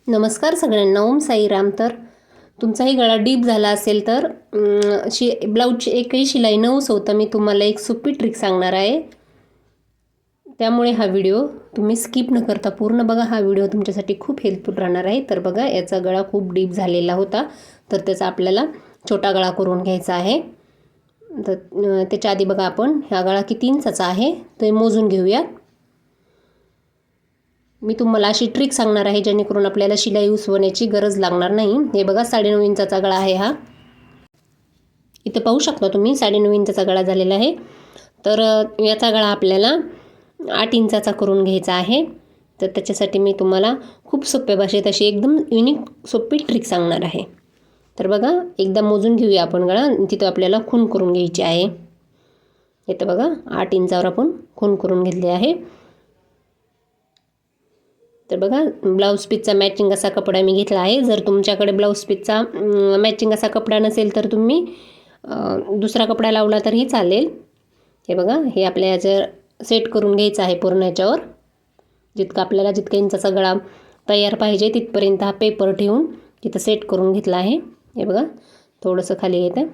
नमस्कार सगळ्यांना. ओम साईराम. तर तुमचाही गळा डीप झाला असेल तर ब्लाऊजची एकही शिलाई न उसवता मी तुम्हाला एक सोपी ट्रिक सांगणार आहे. त्यामुळे हा व्हिडिओ तुम्ही स्किप न करता पूर्ण बघा. हा व्हिडिओ तुमच्यासाठी खूप हेल्पफुल राहणार आहे. तर बघा, याचा गळा खूप डीप झालेला होता, तर त्याचा आपल्याला छोटा गळा करून घ्यायचा आहे. तर त्याच्या आधी बघा, आपण हा गळा किती इंचाचा आहे ते मोजून घेऊया. मी तुम्हाला अशी ट्रिक सांगणार आहे जेणेकरून आपल्याला शिलाई उसवण्याची गरज लागणार नाही. हे बघा, 9.5 इंचाचा गळा आहे हा. इथे पाहू शकता तुम्ही 9.5 इंचाचा गळा झालेला आहे. तर याचा गळा आपल्याला 8 इंचाचा करून घ्यायचा आहे. तर त्याच्यासाठी मी तुम्हाला खूप सोप्या भाषेत अशी एकदम युनिक सोपी ट्रिक सांगणार आहे. तर बघा, एकदा मोजून घेऊया आपण गळा. तिथं आपल्याला खून करून घ्यायची आहे. इथं बघा, 8 इंचावर आपण खून करून घेतली आहे. तर बघा, ब्लाऊज पीसचा मॅचिंग असा कपडा मी घेतला आहे. जर तुमच्याकडे ब्लाऊज पीसचा मॅचिंग असा कपडा नसेल तर तुम्ही दुसरा कपडा लावला तरीही चालेल. हे बघा, हे आपल्या याचं सेट करून घ्यायचं आहे पूर्ण याच्यावर. आपल्याला जितका इंचाचा गळा तयार पाहिजे तिथपर्यंत हा पेपर ठेवून तिथं सेट करून घेतला आहे. हे बघा, थोडंसं खाली येतं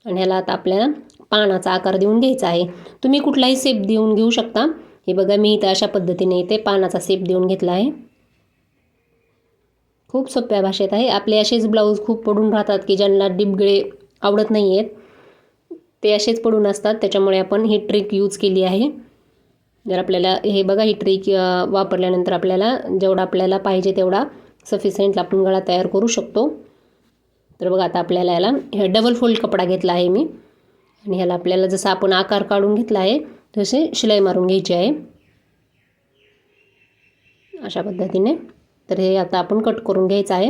आणि ह्याला आता आपल्याला पानाचा आकार देऊन घ्यायचा आहे. तुम्ही कुठलाही शेप देऊन घेऊ शकता. हे बघा, मी इथं अशा पद्धतीने इथे पानाचा शेप देऊन घेतला आहे. खूप सोप्या भाषेत आहे. आपले असेच ब्लाऊज खूप पडून राहतात की ज्यांना डीप गळे आवडत नाही आहेत, ते असेच पडून असतात. त्याच्यामुळे आपण ही ट्रिक यूज केली आहे. जर आपल्याला हे बघा, ही ट्रिक वापरल्यानंतर आपल्याला जेवढा आपल्याला पाहिजे तेवढा सफिशियंट आपण गळा तयार करू शकतो. तर बघा, आता आपल्याला याला डबल फोल्ड कपडा घेतला आहे मी, आणि ह्याला आपल्याला जसा आपण आकार काढून घेतला आहे तसे शिलाई मारून घ्यायची आहे अशा पद्धतीने. तर हे आता आपण कट करून घ्यायचं आहे.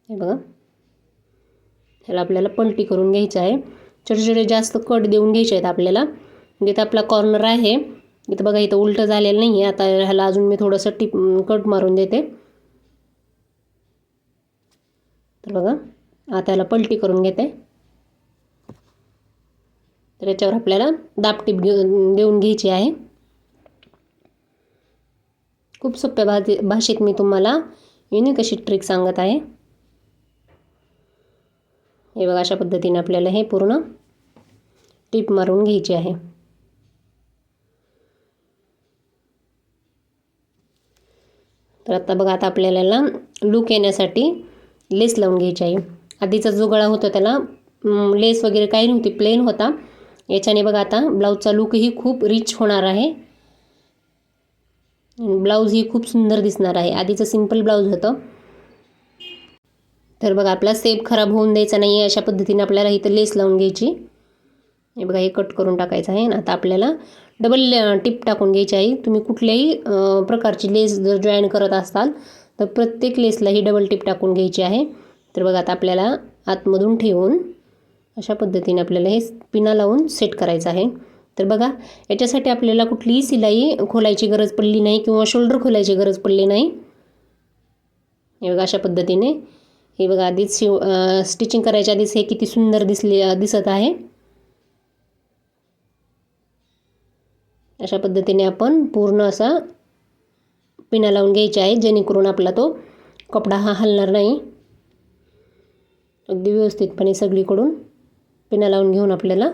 हे बघा, ह्याला आपल्याला पलटी करून घ्यायचं आहे. छोटे छोटे जास्त कट देऊन घ्यायचे आहेत आपल्याला. जिथं आपला कॉर्नर आहे इथं बघा, इथं उलटं झालेलं नाही आहे. आता ह्याला अजून मी थोडंसं कट मारून देते. तर बघा, आता ह्याला पलटी करून घेते. तर याच्यावर आपल्याला दाबटीप देऊन घ्यायची आहे. खूप सोप्या भाषेत मी तुम्हाला युनिक अशी ट्रिक सांगत आहे. हे बघा, अशा पद्धतीने आपल्याला हे पूर्ण टिप मारून घ्यायची आहे. तर आता बघा, आता आपल्याला लूक येण्यासाठी लेस लावून घ्यायची आहे. आधीचा जो गळा होता त्याला लेस वगैरे काही नव्हती, प्लेन होता. याच्याने बघा आता ब्लाऊजचा लूकही खूप रिच होणार आहे. ब्लाऊज ही खूप सुंदर दिसणार आहे. आधीचं सिंपल ब्लाऊज होतं. तर बघा, आपला शेप खराब होऊन द्यायचा नाही आहे. अशा पद्धतीने आपल्याला इथं लेस लावून घ्यायची. हे बघा, हे कट करून टाकायचं आहे. आता आपल्याला डबल टिप टाकून घ्यायची आहे. तुम्ही कुठल्याही प्रकारची लेस जर जॉईन करत असाल तर प्रत्येक लेसला ही डबल टिप टाकून घ्यायची आहे. तर बघा, आता आपल्याला आतमधून ठेवून अशा पद्धतीने आपल्याला हे पिना लावून सेट करायचं आहे. तर बघा, याच्यासाठी आपल्याला कुठलीही शिलाई खोलायची गरज पडली नाही किंवा शोल्डर खोलायची गरज पडली नाही. हे बघा, अशा पद्धतीने हे बघा, आधीच स्टिचिंग करायच्या आधीच हे किती सुंदर दिसत आहे. अशा पद्धतीने आपण पूर्ण असा पिना लावून घ्यायची आहे जेणेकरून आपला तो कपडा हा हलणार नाही. अगदी व्यवस्थितपणे सगळीकडून पिना लावून घेऊन आपल्याला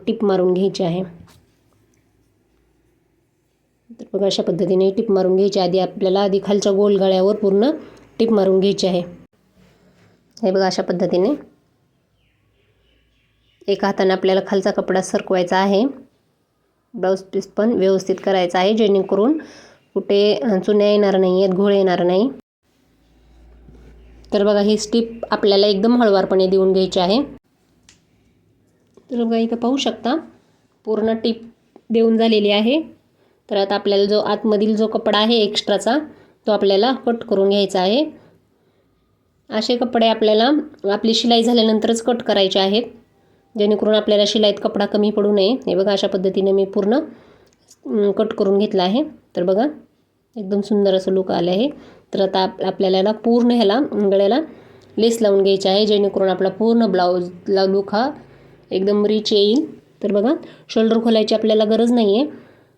टिप मारून घ्यायची आहे. तर बघा, अशा पद्धतीने टिप मारून घ्यायची. आपल्याला खालच्या गोल गळ्यावर पूर्ण टिप मारून घ्यायची आहे. हे बघा, अशा पद्धतीने एका हाताने आपल्याला खालचा कपडा सरकवायचा आहे. ब्लाऊज पीस पण व्यवस्थित करायचा आहे जेणेकरून कुठे चुन्या येणार नाही आहेत, घोळ येणार नाही. तर बघा, ही स्टिप आपल्याला एकदम हळवारपणे देऊन घ्यायची आहे. तर बघा, इथं पाहू शकता पूर्ण टिप देऊन झालेली आहे. तर आता आपल्याला जो आतमधील जो कपडा आहे एक्स्ट्राचा तो आपल्याला कट करून घ्यायचा आहे. असे कपडे आपल्याला आपली शिलाई झाल्यानंतरच कट करायचे आहेत जेणेकरून आपल्याला शिलाईत कपडा कमी पडू नये. हे बघा, अशा पद्धतीने मी पूर्ण कट करून घेतला आहे. तर बघा, एकदम सुंदर असं लूक आलं आहे. तर आता आपल्याला पूर्ण ह्याला गळ्याला लेस लावून घ्यायची आहे जेणेकरून आपला पूर्ण ब्लाऊजला लूक हा एकदम रिच येईल. तर बघा शोल्डर खोलायची आपल्याला गरज नाही आहे.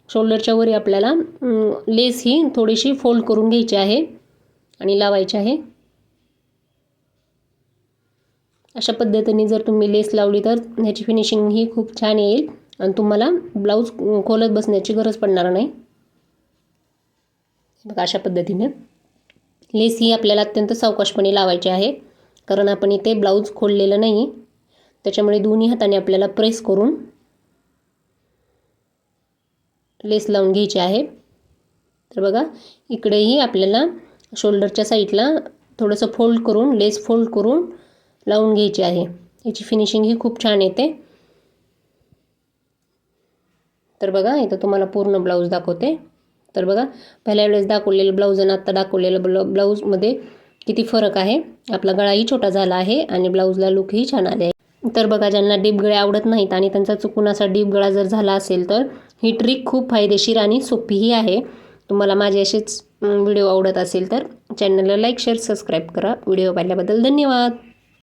शोल्डरच्या वरी आपल्याला लेस ही थोडीशी फोल्ड करून घ्यायची आहे आणि लावायची आहे. अशा पद्धतीने जर तुम्ही लेस लावली तर ह्याची फिनिशिंग ही खूप छान येईल आणि तुम्हाला ब्लाऊज खोलत बसण्याची गरज पडणार नाही. बघा अशा पद्धतीने लेस ही आपल्याला अत्यंत सावकाशपणे लावायची आहे, कारण आपण इथे ब्लाऊज खोललेलं नाही. त्याच्यामुळे दोन्ही हाताने आपल्याला प्रेस करून लेस लावून घ्यायची आहे. तर बघा इकडेही आपल्याला शोल्डरच्या साईडला थोडंसं फोल्ड करून लेस फोल्ड करून लावून घ्यायची आहे. याची फिनिशिंग ही खूप छान येते. तर बघा इथं तुम्हाला पूर्ण ब्लाऊज दाखवते. तर बघा पहिल्या वेळेस दाखवलेलं ब्लाऊज आणि आत्ता दाखवलेलं ब्लाऊजमध्ये किती फरक आहे. आपला गळाही छोटा झाला आहे आणि ब्लाऊजला लुकही छान आले आहे. तर बघा ज्यांना डीप गळे आवडत नाहीत आणि त्यांचा चुकून असा डीप गळा जर झाला असेल तर ही ट्रिक खूप फायदेशीर आणि सोपीही आहे. तुम्हाला माझे असेच व्हिडिओ आवडत असेल तर चॅनलला लाईक शेअर सबस्क्राईब करा. व्हिडिओ पाहिल्याबद्दल धन्यवाद.